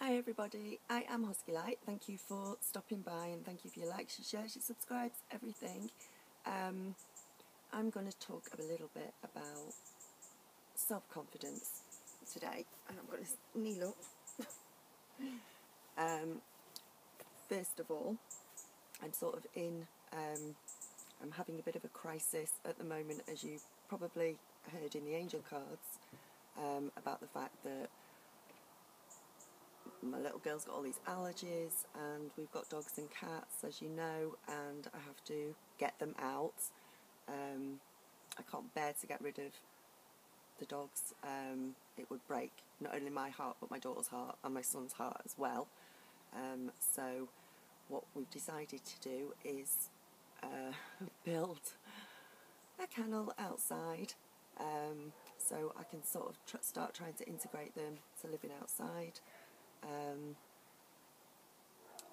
Hi everybody, I am Husky Light. Thank you for stopping by and thank you for your likes, your shares, your subscribes, everything. I'm going to talk a little bit about self-confidence today, and I'm going to kneel up. First of all, I'm sort of I'm having a bit of a crisis at the moment, as you probably heard in the angel cards, about the fact that my little girl's got all these allergies, and we've got dogs and cats, as you know, and I have to get them out. I can't bear to get rid of the dogs. It would break not only my heart but my daughter's heart and my son's heart as well. So what we've decided to do is build a kennel outside, so I can sort of start trying to integrate them to living outside.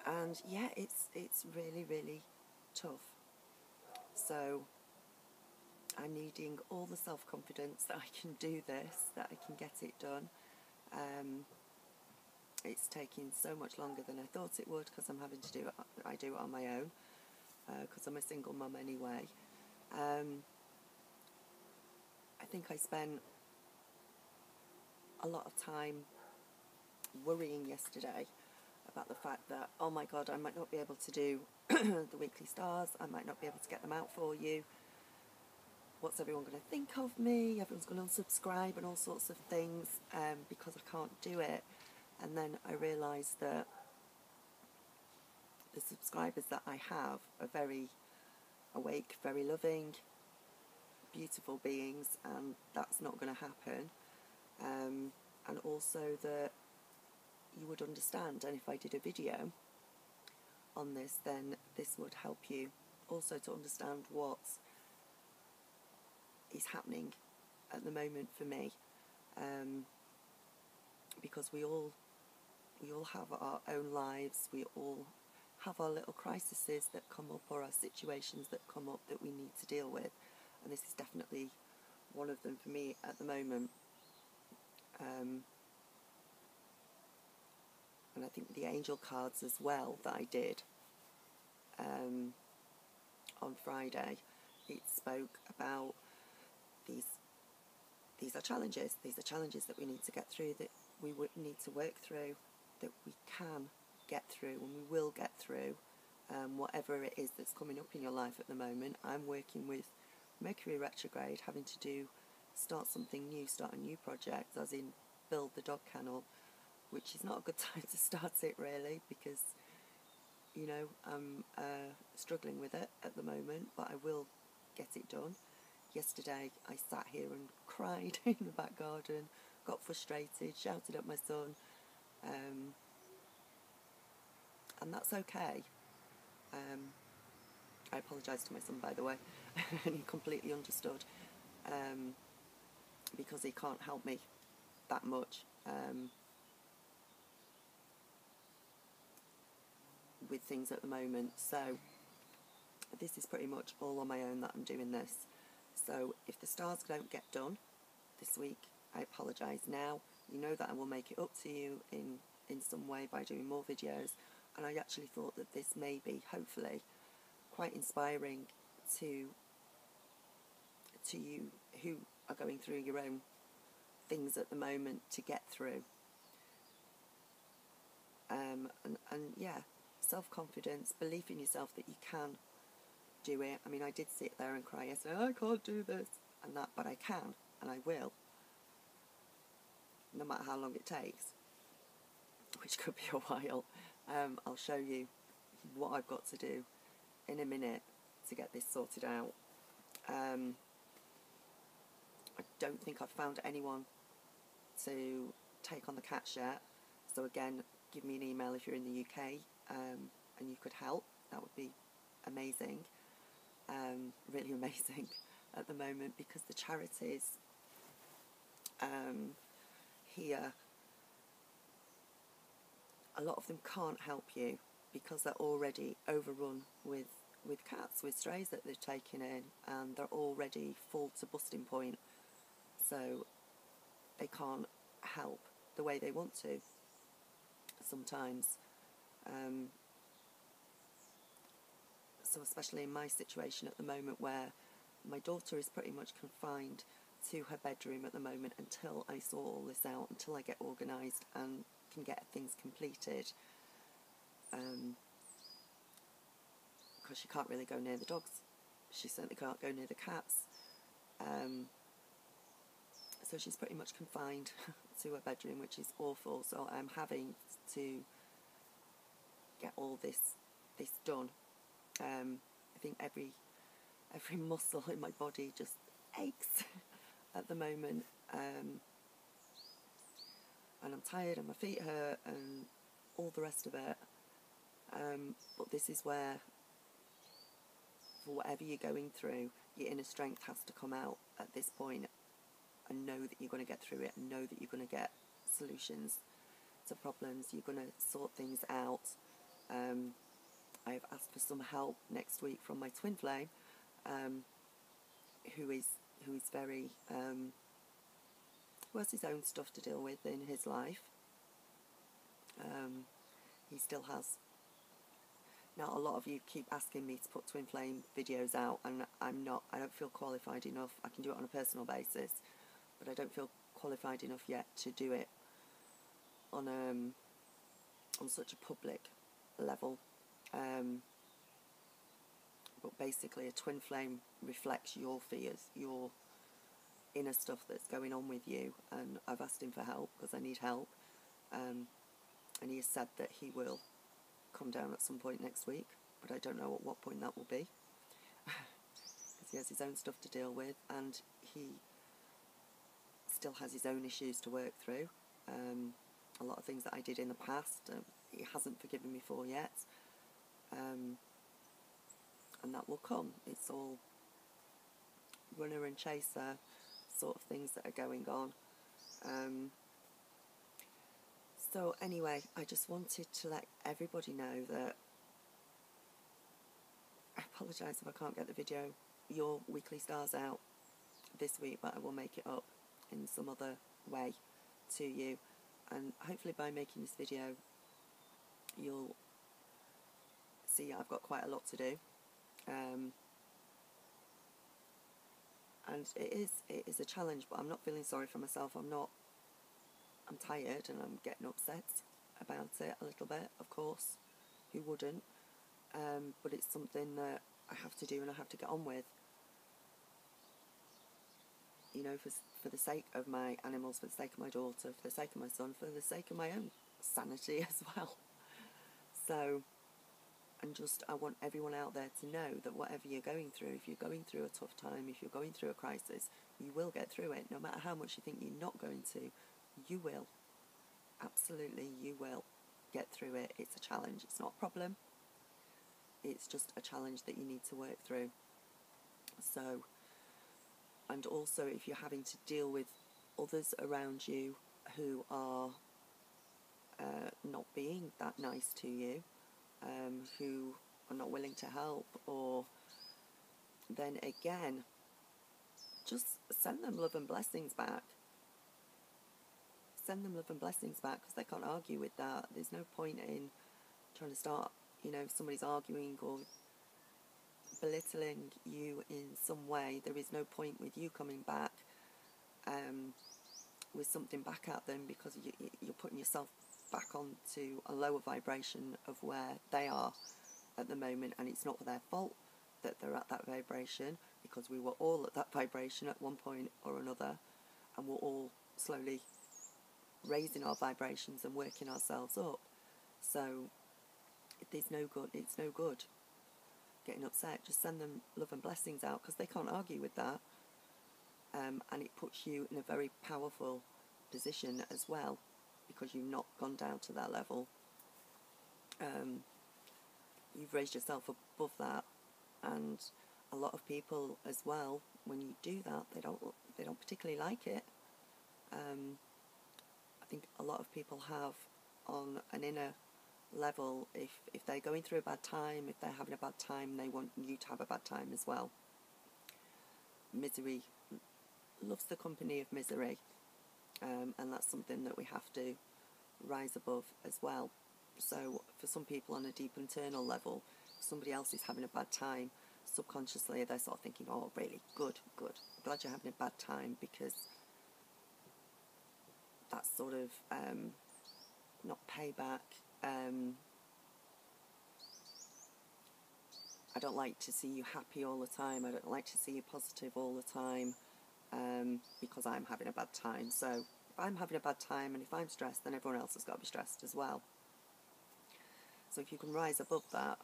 And yeah, it's really tough. So I'm needing all the self-confidence that I can do this, that I can get it done. It's taking so much longer than I thought it would, because I'm having to do it. I do it on my own, because I'm a single mum anyway. I think I spent a lot of time worrying yesterday about the fact that, oh my god, I might not be able to do the weekly stars, I might not be able to get them out for you. What's everyone going to think of me? Everyone's going to unsubscribe and all sorts of things, because I can't do it. And then I realised that the subscribers that I have are very awake, very loving, beautiful beings, and that's not going to happen. And also that you would understand, and if I did a video on this, then this would help you also to understand what is happening at the moment for me, because we all have our own lives, we all have our little crises that come up, or our situations that come up that we need to deal with, and this is definitely one of them for me at the moment. And I think the angel cards as well that I did on Friday, it spoke about these are challenges. These are challenges that we need to get through, that we would need to work through, that we can get through, and we will get through, whatever it is that's coming up in your life at the moment. I'm working with Mercury retrograde, having to start something new, start a new project, as in build the dog kennel, which is not a good time to start it really, because you know I'm struggling with it at the moment, but I will get it done. Yesterday I sat here and cried in the back garden, got frustrated, shouted at my son, and that's okay. I apologised to my son, by the way, and he completely understood, because he can't help me that much with things at the moment. So this is pretty much all on my own that I'm doing this. So if the stars don't get done this week, I apologise now. You know that I will make it up to you in some way by doing more videos, and I actually thought that this may be, hopefully, quite inspiring to you who are going through your own things at the moment to get through. And yeah, self-confidence, belief in yourself that you can do it. I mean, I did sit there and cry yesterday, I can't do this and that, but I can, and I will, no matter how long it takes, which could be a while. I'll show you what I've got to do in a minute to get this sorted out. I don't think I've found anyone to take on the cats yet, so again, give me an email if you're in the UK, and you could help. That would be amazing, really amazing at the moment, because the charities here, a lot of them can't help you because they're already overrun with cats, with strays that they've taken in, and they're already full to busting point, so they can't help the way they want to. sometimes. So especially in my situation at the moment, where my daughter is pretty much confined to her bedroom at the moment until I sort all this out, until I get organised and can get things completed, because she can't really go near the dogs. She certainly can't go near the cats. So she's pretty much confined to her bedroom, which is awful. So I'm having to get all this done. I think every muscle in my body just aches at the moment, and I'm tired and my feet hurt and all the rest of it. But this is where, for whatever you're going through, your inner strength has to come out at this point, and know that you're going to get through it, and know that you're going to get solutions to problems. You're going to sort things out. I've asked for some help next week from my twin flame, who is very who has his own stuff to deal with in his life. He still has. Now, a lot of you keep asking me to put twin flame videos out, and I don't feel qualified enough. I can do it on a personal basis, but I don't feel qualified enough yet to do it on such a public level. But basically, a twin flame reflects your fears, your inner stuff that's going on with you, and I've asked him for help because I need help, and he has said that he will come down at some point next week, but I don't know at what point that will be, because he has his own stuff to deal with, and he still has his own issues to work through. A lot of things that I did in the past, he hasn't forgiven me for yet, and that will come. It's all runner and chaser sort of things that are going on. So anyway, I just wanted to let everybody know that I apologise if I can't get the video, your weekly stars out this week, but I will make it up in some other way to you, and hopefully by making this video you'll see I've got quite a lot to do, and it is a challenge, but I'm not feeling sorry for myself. I'm tired and I'm getting upset about it a little bit, of course, who wouldn't, but it's something that I have to do and I have to get on with, you know, for the sake of my animals, for the sake of my daughter, for the sake of my son, for the sake of my own sanity as well. So, I want everyone out there to know that whatever you're going through, if you're going through a tough time, if you're going through a crisis, you will get through it. No matter how much you think you're not going to, you will. Absolutely, you will get through it. It's a challenge. It's not a problem. It's just a challenge that you need to work through. So, and also if you're having to deal with others around you who are not being that nice to you, who are not willing to help, or then again, just send them love and blessings back. Send them love and blessings back, because they can't argue with that. There's no point in trying to start, you know, if somebody's arguing or belittling you in some way. There is no point with you coming back with something back at them, because you're putting yourself back onto a lower vibration of where they are at the moment, and it's not their fault that they're at that vibration, because we were all at that vibration at one point or another, and we're all slowly raising our vibrations and working ourselves up. So it's no good getting upset. Just send them love and blessings out, because they can't argue with that, and it puts you in a very powerful position as well, because you've not gone down to that level. You've raised yourself above that, and a lot of people as well, when you do that, they don't particularly like it. I think a lot of people have, on an inner level, if they're going through a bad time, if they're having a bad time, they want you to have a bad time as well. Misery loves the company of misery, and that's something that we have to rise above as well. So for some people on a deep internal level, if somebody else is having a bad time, subconsciously they're sort of thinking, oh really, good, glad you're having a bad time, because that's sort of not payback. I don't like to see you happy all the time. I don't like to see you positive all the time, because I'm having a bad time. So if I'm having a bad time and if I'm stressed, then everyone else has got to be stressed as well. So if you can rise above that,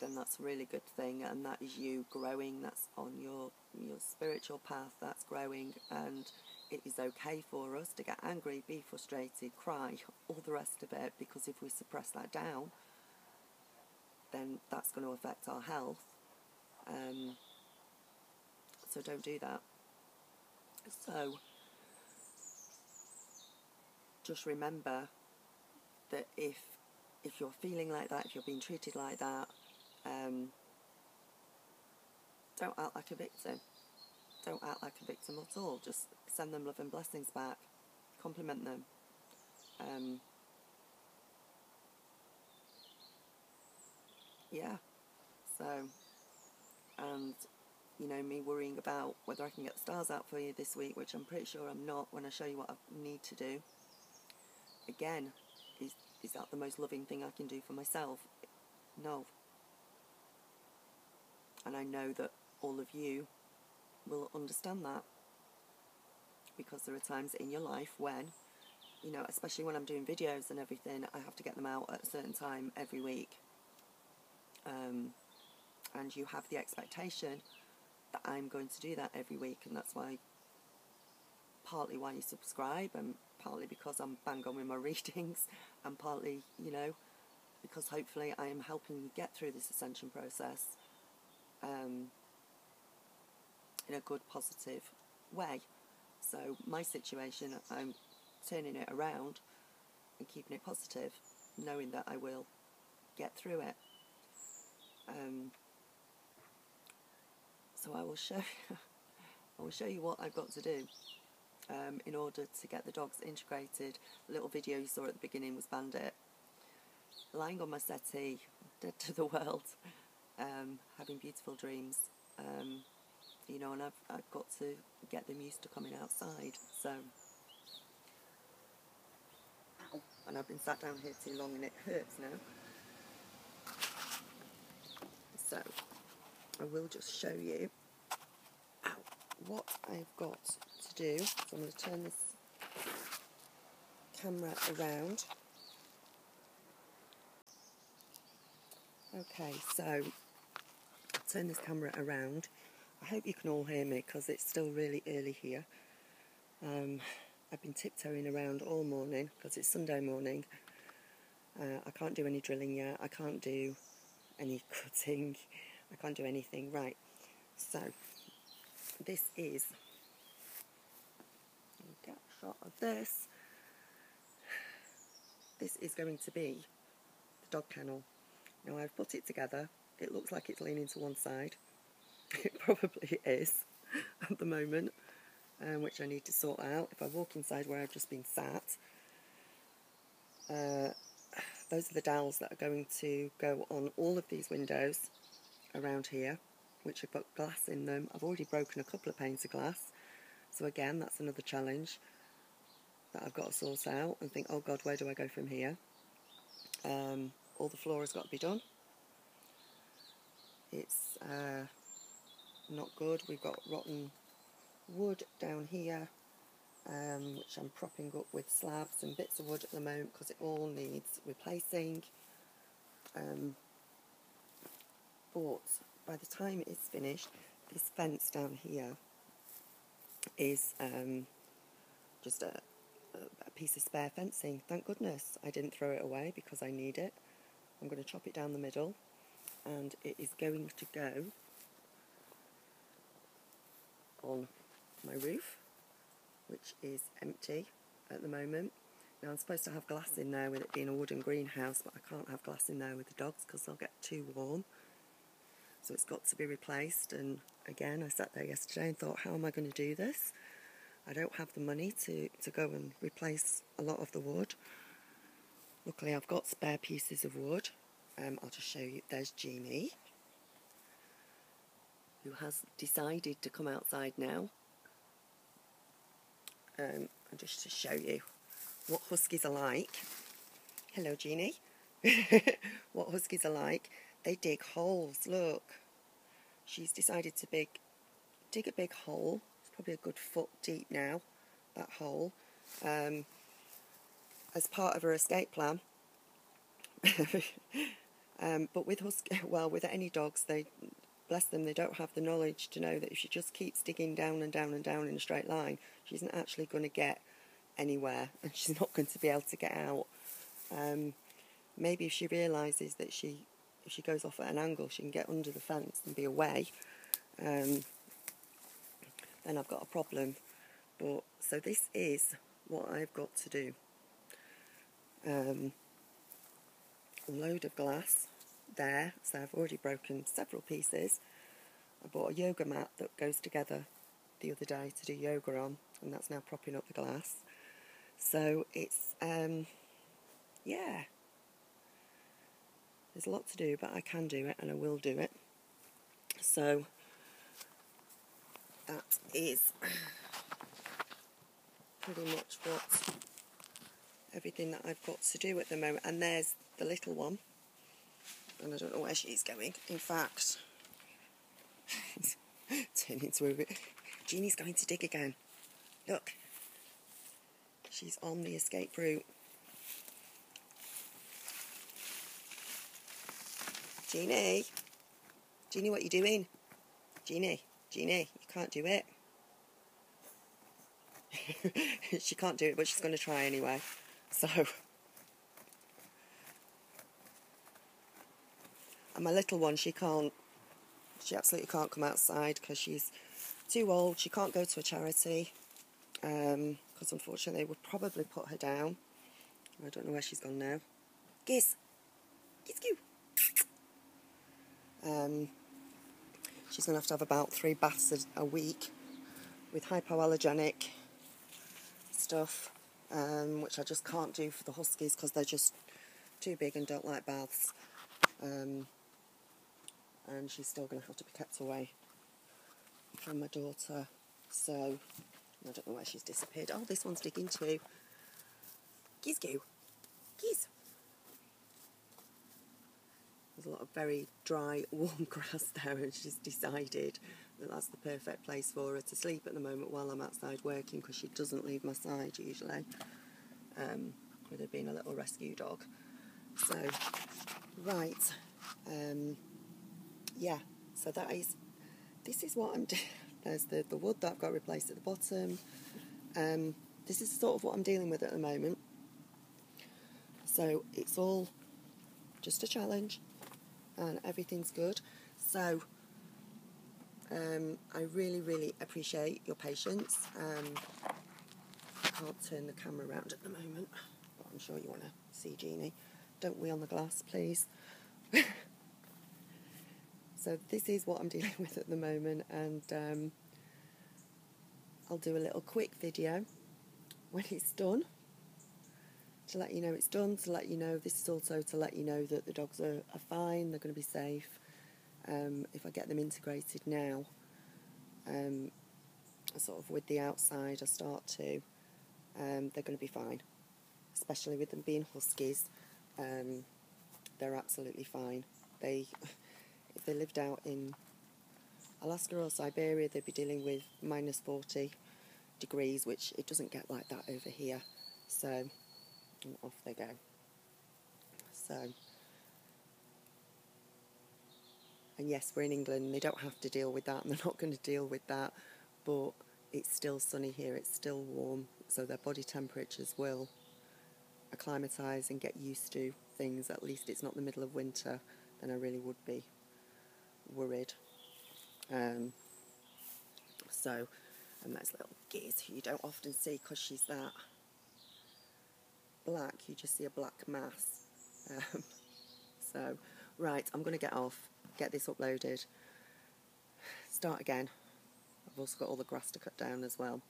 then that's a really good thing, and that is you growing. That's on your spiritual path, that's growing, and it is okay for us to get angry, be frustrated, cry, all the rest of it, because if we suppress that down, then that's going to affect our health. So don't do that. So just remember that if you're feeling like that, if you're being treated like that, don't act like a victim. Don't act like a victim at all. Just send them love and blessings back. Compliment them. Yeah. So, and you know, me worrying about whether I can get the stars out for you this week, which I'm pretty sure I'm not when I show you what I need to do. Again, is that the most loving thing I can do for myself? No. And I know that all of you will understand that, because there are times in your life when, you know, especially when I'm doing videos and everything, I have to get them out at a certain time every week. And you have the expectation that I'm going to do that every week, and that's why, partly why you subscribe, and partly because I'm bang on with my readings, and partly, you know, because hopefully I am helping you get through this ascension process in a good, positive way. So my situation, I'm turning it around and keeping it positive, knowing that I will get through it. So I will show you what I've got to do in order to get the dogs integrated. The little video you saw at the beginning was Bandit, lying on my settee, dead to the world, having beautiful dreams. You know, and I've got to get them used to coming outside. So, and I've been sat down here too long and it hurts now. So I will just show you what I've got to do. So I'm going to turn this camera around. Okay, so turn this camera around. I hope you can all hear me because it's still really early here. I've been tiptoeing around all morning because it's Sunday morning. I can't do any drilling yet. I can't do any cutting. I can't do anything. Right, so this is, get a shot of this. This is going to be the dog kennel. Now I've put it together. It looks like it's leaning to one side. It probably is at the moment, which I need to sort out. If I walk inside where I've just been sat, those are the dowels that are going to go on all of these windows around here, which have got glass in them. I've already broken a couple of panes of glass, so again that's another challenge that I've got to sort out and think, oh God, where do I go from here? All the floor has got to be done. It's not good. We've got rotten wood down here, which I'm propping up with slabs and bits of wood at the moment because it all needs replacing. But by the time it's finished, this fence down here is just a piece of spare fencing. Thank goodness I didn't throw it away because I need it. I'm going to chop it down the middle, and it is going to go on my roof, which is empty at the moment. Now I'm supposed to have glass in there with it being a wooden greenhouse, but I can't have glass in there with the dogs because they'll get too warm. So it's got to be replaced, and again I sat there yesterday and thought, how am I going to do this? I don't have the money to go and replace a lot of the wood. Luckily I've got spare pieces of wood. I'll just show you. There's Jeannie, who has decided to come outside now. And just to show you what huskies are like. Hello, Jeannie. What huskies are like. They dig holes, look. She's decided to dig a big hole. It's probably a good foot deep now, that hole. As part of her escape plan. But with with any dogs, bless them, they don't have the knowledge to know that if she just keeps digging down and down and down in a straight line, she isn't actually going to get anywhere, and she's not going to be able to get out. Maybe if she realises that if she goes off at an angle, she can get under the fence and be away, then I've got a problem. But so this is what I've got to do. A load of glass there, so I've already broken several pieces. I bought a yoga mat that goes together the other day to do yoga on, and that's now propping up the glass. So it's yeah, there's a lot to do, but I can do it and I will do it. So that is pretty much everything that I've got to do at the moment. And there's the little one, and I don't know where she's going. In fact, turn into a bit. Jeannie's going to dig again. Look, she's on the escape route. Jeannie, what are you doing? Jeannie, you can't do it. She can't do it, but she's going to try anyway. So, and my little one, she absolutely can't come outside because she's too old. She can't go to a charity because unfortunately they would probably put her down. I don't know where she's gone now. Giz, you. She's going to have about 3 baths a week with hypoallergenic stuff, which I just can't do for the huskies because they're just too big and don't like baths. And she's still going to have to be kept away from my daughter. So I don't know where she's disappeared. Oh, this one's digging too. Giz. There's a lot of very dry, warm grass there, and she's decided that that's the perfect place for her to sleep at the moment while I'm outside working, because she doesn't leave my side usually, with her being a little rescue dog. So, right, yeah, so this is what I'm doing. There's the wood that I've got replaced at the bottom. This is sort of what I'm dealing with at the moment. So it's all just a challenge, and everything's good. So I really, really appreciate your patience. I can't turn the camera around at the moment, but I'm sure you want to see Jeannie. Don't wheel on the glass, please. So this is what I'm dealing with at the moment, and I'll do a little quick video when it's done, to let you know it's done, to let you know, this is also to let you know that the dogs are fine, they're going to be safe. If I get them integrated now, sort of with the outside, I start to, they're going to be fine. Especially with them being huskies, they're absolutely fine. If they lived out in Alaska or Siberia, they'd be dealing with minus 40 degrees, which it doesn't get like that over here. So, and off they go. So, and yes, we're in England, and they don't have to deal with that, and they're not going to deal with that, but it's still sunny here, it's still warm, so their body temperatures will acclimatise and get used to things. At least it's not the middle of winter, then I really would be worried. So, and there's little Giz, who you don't often see because she's that black, you just see a black mass. So, right, I'm going to get off, get this uploaded, start again. I've also got all the grass to cut down as well,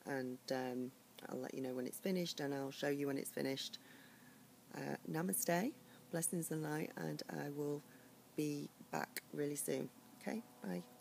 and I'll let you know when it's finished, and I'll show you when it's finished. namaste, blessings and light, and I will be back really soon. Okay, bye.